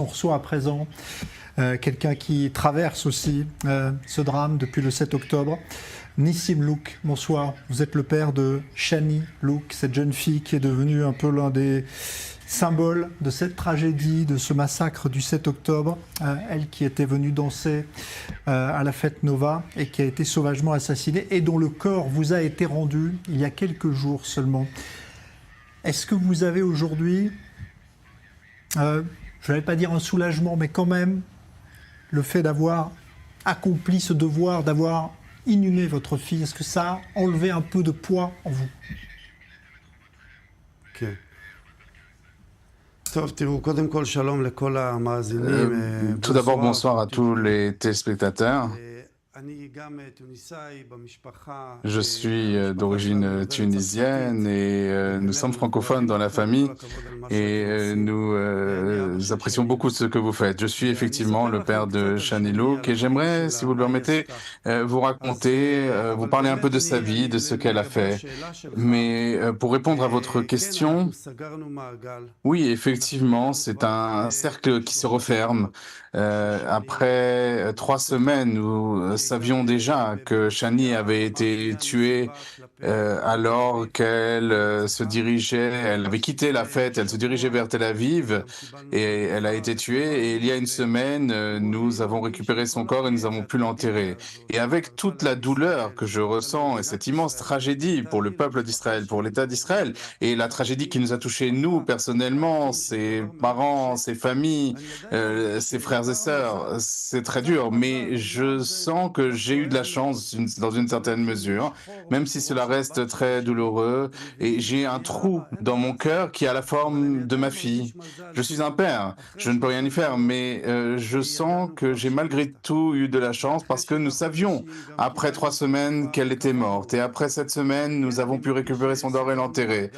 On reçoit à présent quelqu'un qui traverse aussi ce drame depuis le 7 octobre. Nissim Louk, bonsoir. Vous êtes le père de Shani Louk, cette jeune fille qui est devenue un peu l'un des symboles de cette tragédie, de ce massacre du 7 octobre. Elle qui était venue danser à la fête Nova et qui a été sauvagement assassinée et dont le corps vous a été rendu il y a quelques jours seulement. Est-ce que vous avez aujourd'hui, je ne vais pas dire un soulagement, mais quand même, le fait d'avoir accompli ce devoir, d'avoir inhumé votre fille, est-ce que ça a enlevé un peu de poids en vous? כן. טוב, תראו, קודם כל שלום לכל המאזינים. Tout d'abord, bonsoir à tous les téléspectateurs. אני גם טוניסאי במשפחה. Je suis d'origine tunisienne et nous sommes francophones dans la famille et nous apprécions beaucoup ce que vous faites. Je suis effectivement le père de Shani Louk et j'aimerais, si vous le permettez, vous raconter, vous parler un peu de sa vie, de ce qu'elle a fait. Mais pour répondre à votre question, oui, effectivement, c'est un cercle qui se referme. Après 3 semaines, nous savions déjà que Shani avait été tuée alors qu'elle se dirigeait, elle avait quitté la fête, elle se dirigeait vers Tel Aviv et elle a été tuée. Et il y a une semaine, nous avons récupéré son corps et nous avons pu l'enterrer. Et avec toute la douleur que je ressens et cette immense tragédie pour le peuple d'Israël, pour l'État d'Israël, et la tragédie qui nous a touchés, nous, personnellement, ses parents, ses familles, ses frères et sœurs, c'est très dur, mais je sens que j'ai eu de la chance dans une certaine mesure, même si cela reste très douloureux, et j'ai un trou dans mon cœur qui a la forme de ma fille. Je suis un père, je ne peux rien y faire, mais je sens que j'ai malgré tout eu de la chance parce que nous savions, après 3 semaines, qu'elle était morte, et après cette semaine, nous avons pu récupérer son corps et l'enterrer.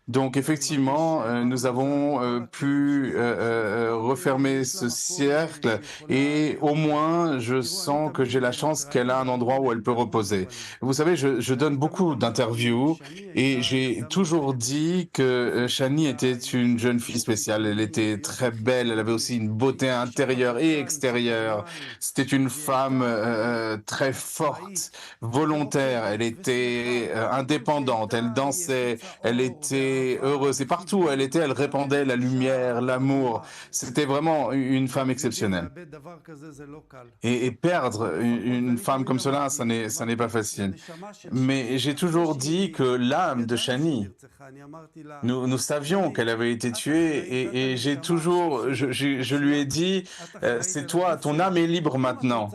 Donc effectivement, nous avons pu refermer ce cercle et au moins je sens que j'ai la chance qu'elle a un endroit où elle peut reposer. Vous savez, je donne beaucoup d'interviews et j'ai toujours dit que Shani était une jeune fille spéciale. Elle était très belle, elle avait aussi une beauté intérieure et extérieure. C'était une femme très forte, volontaire, elle était indépendante, elle dansait, elle était heureuse et partout où elle était, elle répandait la lumière, l'amour. C'était vraiment une femme exceptionnelle. Et perdre une femme comme cela, ça n'est pas facile. Mais j'ai toujours dit que l'âme de Shani, nous savions qu'elle avait été tuée et je lui ai dit, c'est toi, ton âme est libre maintenant.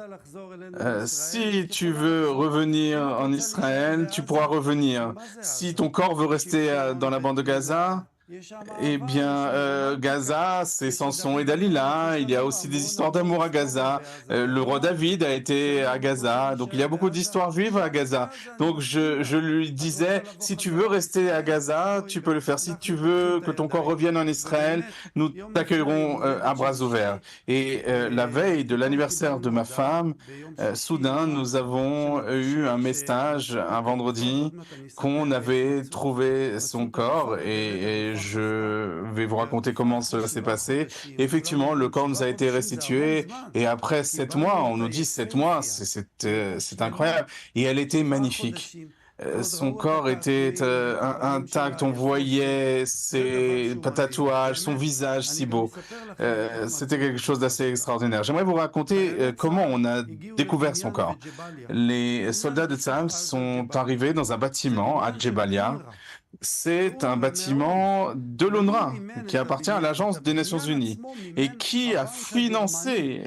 Si tu veux revenir en Israël, tu pourras revenir. Si ton corps veut rester dans la bande de Gaza, eh bien, Gaza, c'est Samson et Dalila. Il y a aussi des histoires d'amour à Gaza. Le roi David a été à Gaza. Donc, il y a beaucoup d'histoires juives à Gaza. Donc, je lui disais, si tu veux rester à Gaza, tu peux le faire. Si tu veux que ton corps revienne en Israël, nous t'accueillerons à bras ouverts. Et la veille de l'anniversaire de ma femme, soudain, nous avons eu un message un vendredi qu'on avait trouvé son corps et je vais vous raconter comment cela s'est passé. Et effectivement, le corps nous a été restitué et après 7 mois, on nous dit 7 mois, c'est incroyable. Et elle était magnifique. Son corps était intact, on voyait ses tatouages, son visage si beau. C'était quelque chose d'assez extraordinaire. J'aimerais vous raconter comment on a découvert son corps. Les soldats de Tsahal sont arrivés dans un bâtiment à Djebalia. C'est un bâtiment de l'UNRWA qui appartient à l'Agence des Nations Unies. Et qui a financé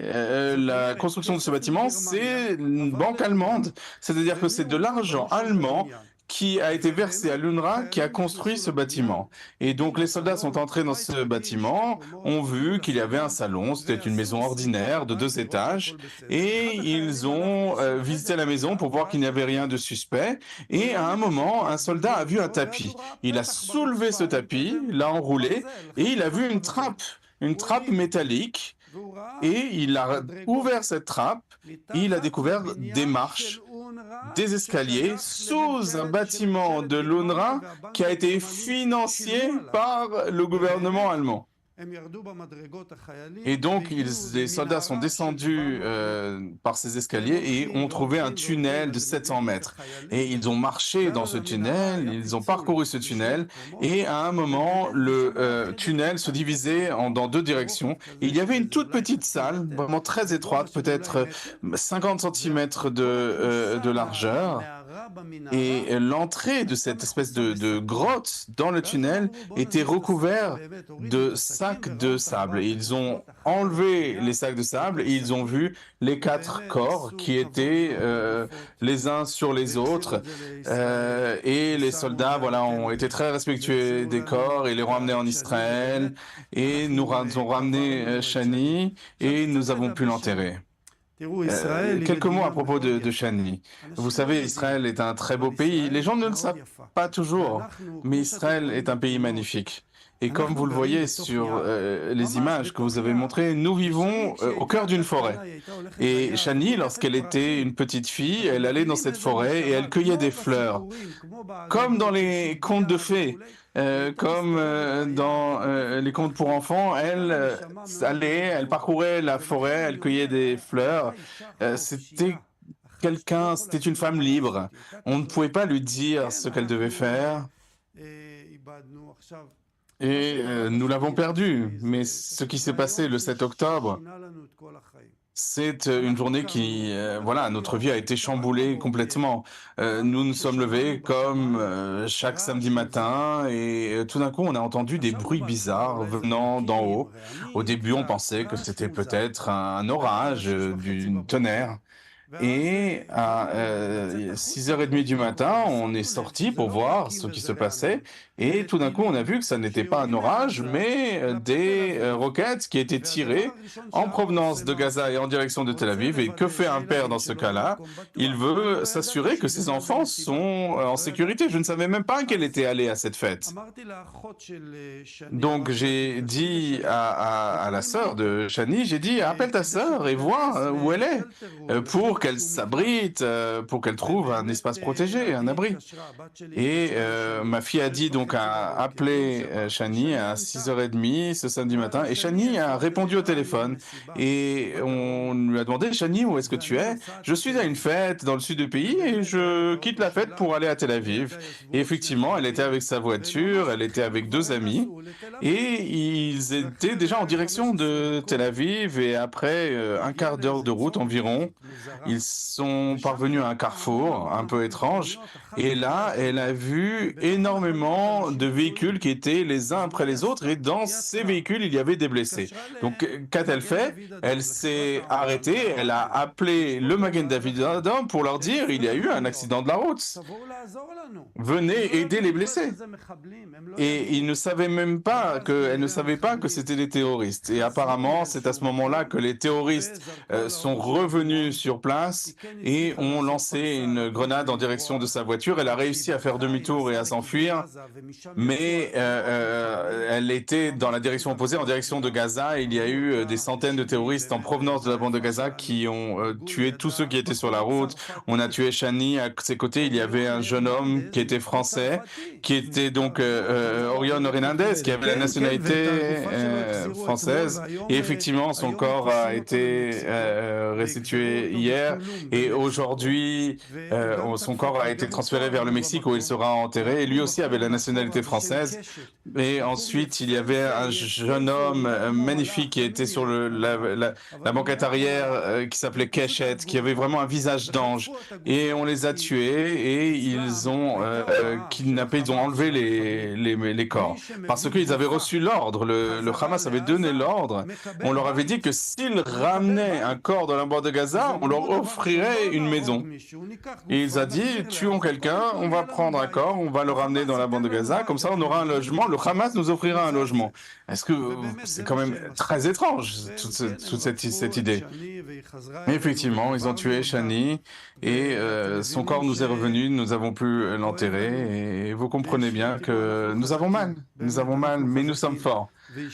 la construction de ce bâtiment? C'est une banque allemande. C'est-à-dire que c'est de l'argent allemand qui a été versé à l'UNRWA qui a construit ce bâtiment. Et donc les soldats sont entrés dans ce bâtiment, ont vu qu'il y avait un salon, c'était une maison ordinaire de 2 étages, et ils ont visité la maison pour voir qu'il n'y avait rien de suspect. Et à un moment, un soldat a vu un tapis. Il a soulevé ce tapis, l'a enroulé, et il a vu une trappe métallique. Et il a ouvert cette trappe, et il a découvert des marches, des escaliers sous un bâtiment de l'UNRWA qui a été financé par le gouvernement allemand. Et donc, les soldats sont descendus par ces escaliers et ont trouvé un tunnel de 700 mètres. Et ils ont marché dans ce tunnel, ils ont parcouru ce tunnel, et à un moment, le tunnel se divisait dans deux directions. Et il y avait une toute petite salle, vraiment très étroite, peut-être 50 centimètres de largeur. Et l'entrée de cette espèce de grotte dans le tunnel était recouverte de sacs de sable. Et ils ont enlevé les sacs de sable et ils ont vu les 4 corps qui étaient les uns sur les autres. Et les soldats, voilà, ont été très respectueux des corps et les ont ramenés en Israël. Et nous ont ramené Shani et nous avons pu l'enterrer. Quelques mots à propos de Shani. Vous savez, Israël est un très beau pays. Les gens ne le savent pas toujours, mais Israël est un pays magnifique. Et comme vous le voyez sur les images que vous avez montrées, nous vivons au cœur d'une forêt. Et Shani, lorsqu'elle était une petite fille, elle allait dans cette forêt et elle cueillait des fleurs. Comme dans les contes de fées, comme dans les contes pour enfants, elle allait, elle parcourait la forêt, elle cueillait des fleurs. C'était une femme libre. On ne pouvait pas lui dire ce qu'elle devait faire. Et nous l'avons perdue. Mais ce qui s'est passé le 7 octobre, c'est une journée qui, voilà, notre vie a été chamboulée complètement. Nous nous sommes levés comme chaque samedi matin et tout d'un coup, on a entendu des bruits bizarres venant d'en haut. Au début, on pensait que c'était peut-être un orage, du tonnerre. Et à 6h30 du matin, on est sorti pour voir ce qui se passait. Et tout d'un coup, on a vu que ça n'était pas un orage, mais des roquettes qui étaient tirées en provenance de Gaza et en direction de Tel Aviv. Et que fait un père dans ce cas-là? Il veut s'assurer que ses enfants sont en sécurité. Je ne savais même pas qu'elle était allée à cette fête. Donc j'ai dit à la sœur de Shani, j'ai dit, appelle ta sœur et vois où elle est, pour qu'elle s'abrite, pour qu'elle trouve un espace protégé, un abri. Et ma fille a dit donc à appeler Shani à 6h30 ce samedi matin, et Shani a répondu au téléphone. Et on lui a demandé, Shani, où est-ce que tu es? Je suis à une fête dans le sud du pays et je quitte la fête pour aller à Tel Aviv. Et effectivement, elle était avec sa voiture, elle était avec 2 amis, et ils étaient déjà en direction de Tel Aviv, et après un quart d'heure de route environ, ils sont parvenus à un carrefour un peu étrange, et là, elle a vu énormément de véhicules qui étaient les uns après les autres, et dans ces véhicules, il y avait des blessés. Donc, qu'a-t-elle fait? Elle s'est arrêtée, elle a appelé le Magen David Adom pour leur dire, il y a eu un accident de la route. Venez aider les blessés. Et ils ne savaient même pas elle ne savait pas que c'était des terroristes. Et apparemment, c'est à ce moment-là que les terroristes sont revenus sur place et ont lancé une grenade en direction de sa voiture. Elle a réussi à faire demi-tour et à s'enfuir, mais elle était dans la direction opposée, en direction de Gaza. Il y a eu des centaines de terroristes en provenance de la bande de Gaza qui ont tué tous ceux qui étaient sur la route. On a tué Shani. À ses côtés, il y avait un jeune homme qui était français, qui était donc Orion Hernandez, qui avait la nationalité française. Et effectivement, son corps a été restitué hier. Et aujourd'hui, son corps a été transféré vers le Mexique où il sera enterré. Et lui aussi avait la nationalité française. Et ensuite, il y avait un jeune homme magnifique qui était sur la banquette arrière, qui s'appelait Keshet, qui avait vraiment un visage d'ange. Et on les a tués et ils ont kidnappé, ils ont enlevé les corps. Parce qu'ils avaient reçu l'ordre, le Hamas avait donné l'ordre. On leur avait dit que s'ils ramenaient un corps dans la bande de Gaza, on leur offrirait une maison. Et ils ont dit, tuons quelqu'un, on va prendre un corps, on va le ramener dans la bande de Gaza, comme ça on aura un logement, le Hamas nous offrira un logement. Est-ce que c'est quand même très étrange, toute cette idée? Mais effectivement, ils ont tué Shani et son corps nous est revenu, nous avons pu l'enterrer, et vous comprenez bien que nous avons mal, mais nous sommes forts.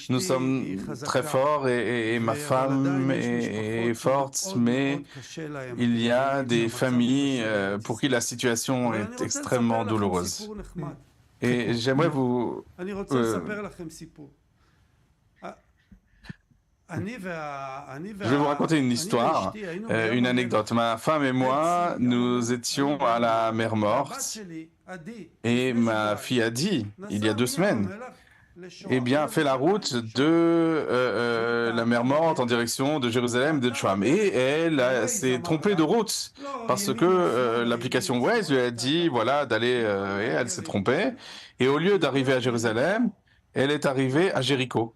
Nous sommes très forts et ma femme est forte, mais il y a des familles pour qui la situation est extrêmement douloureuse. Et j'aimerais vous... Je vais vous raconter une histoire, une anecdote. Ma femme et moi, nous étions à la mer Morte et ma fille a dit, il y a 2 semaines, eh bien, fait la route de la mer Morte en direction de Jérusalem, de Tchouam. Et elle s'est trompée de route parce que l'application Waze lui a dit, voilà, d'aller, et elle s'est trompée. Et au lieu d'arriver à Jérusalem, elle est arrivée à Jéricho.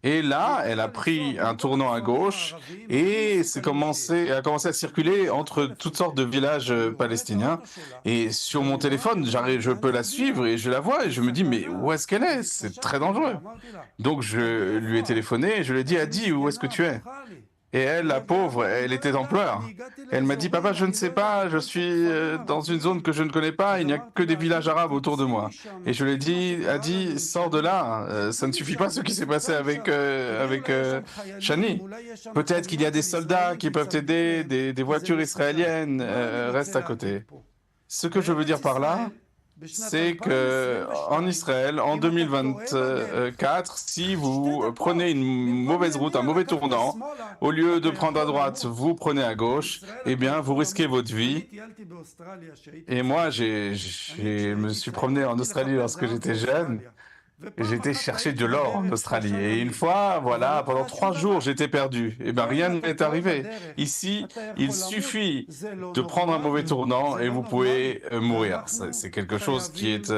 Et là, elle a pris un tournant à gauche et a commencé à circuler entre toutes sortes de villages palestiniens. Et sur mon téléphone, je peux la suivre et je la vois et je me dis, mais où est-ce qu'elle est? C'est très dangereux. Donc je lui ai téléphoné et je lui ai dit, Adi, où est-ce que tu es? Et elle, la pauvre, elle était en pleurs. Elle m'a dit, papa, je ne sais pas, je suis dans une zone que je ne connais pas, il n'y a que des villages arabes autour de moi. Et je lui ai dit, Adi, sors de là, ça ne suffit pas ce qui s'est passé avec Shani. Peut-être qu'il y a des soldats qui peuvent t'aider, des voitures israéliennes, reste à côté. Ce que je veux dire par là, c'est que en Israël, en 2024, si vous prenez une mauvaise route, un mauvais tournant, au lieu de prendre à droite, vous prenez à gauche, eh bien, vous risquez votre vie. Et moi, je me suis promené en Australie lorsque j'étais jeune. J'étais chercher de l'or en Australie. Et une fois, voilà, pendant 3 jours, j'étais perdu. Eh bien, rien ne m'est arrivé. Ici, il suffit de prendre un mauvais tournant et vous pouvez mourir. C'est quelque chose qui est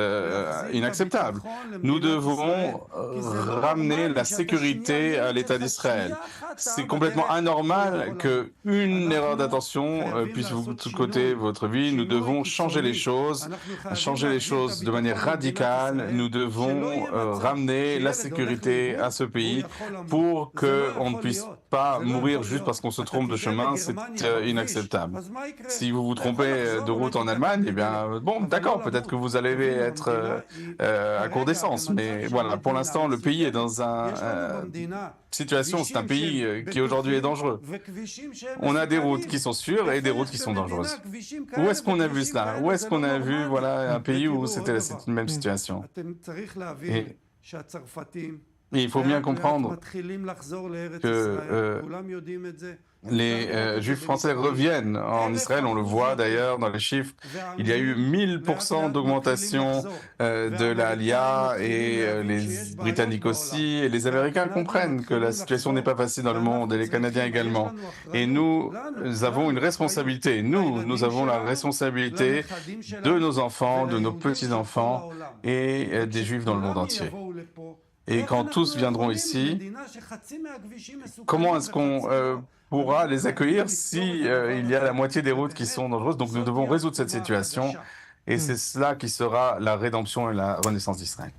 inacceptable. Nous devons ramener la sécurité à l'État d'Israël. C'est complètement anormal qu'une erreur d'attention puisse vous coûter votre vie. Nous devons changer les choses de manière radicale. Nous devons ramener la sécurité à ce pays pour qu'on ne puisse pas mourir juste parce qu'on se trompe de chemin. C'est inacceptable. Si vous vous trompez de route en Allemagne, eh bien, bon, d'accord, peut-être que vous allez être à court d'essence. Mais voilà, pour l'instant, le pays est dans une situation, c'est un pays qui aujourd'hui est dangereux. On a des routes qui sont sûres et des routes qui sont dangereuses. Où est-ce qu'on a vu cela? Où est-ce qu'on a vu, voilà, un pays où c'était la même situation? Et il faut bien comprendre que les Juifs français reviennent en Israël, on le voit d'ailleurs dans les chiffres. Il y a eu 1000% d'augmentation de la Aliyah et les Britanniques aussi. Et les Américains comprennent que la situation n'est pas facile dans le monde et les Canadiens également. Et nous avons une responsabilité. Nous avons la responsabilité de nos enfants, de nos petits-enfants et des Juifs dans le monde entier. Et quand tous viendront ici, comment est-ce qu'on pourra les accueillir si il y a la moitié des routes qui sont dangereuses? Donc nous devons résoudre cette situation et c'est cela qui sera la rédemption et la renaissance d'Israël.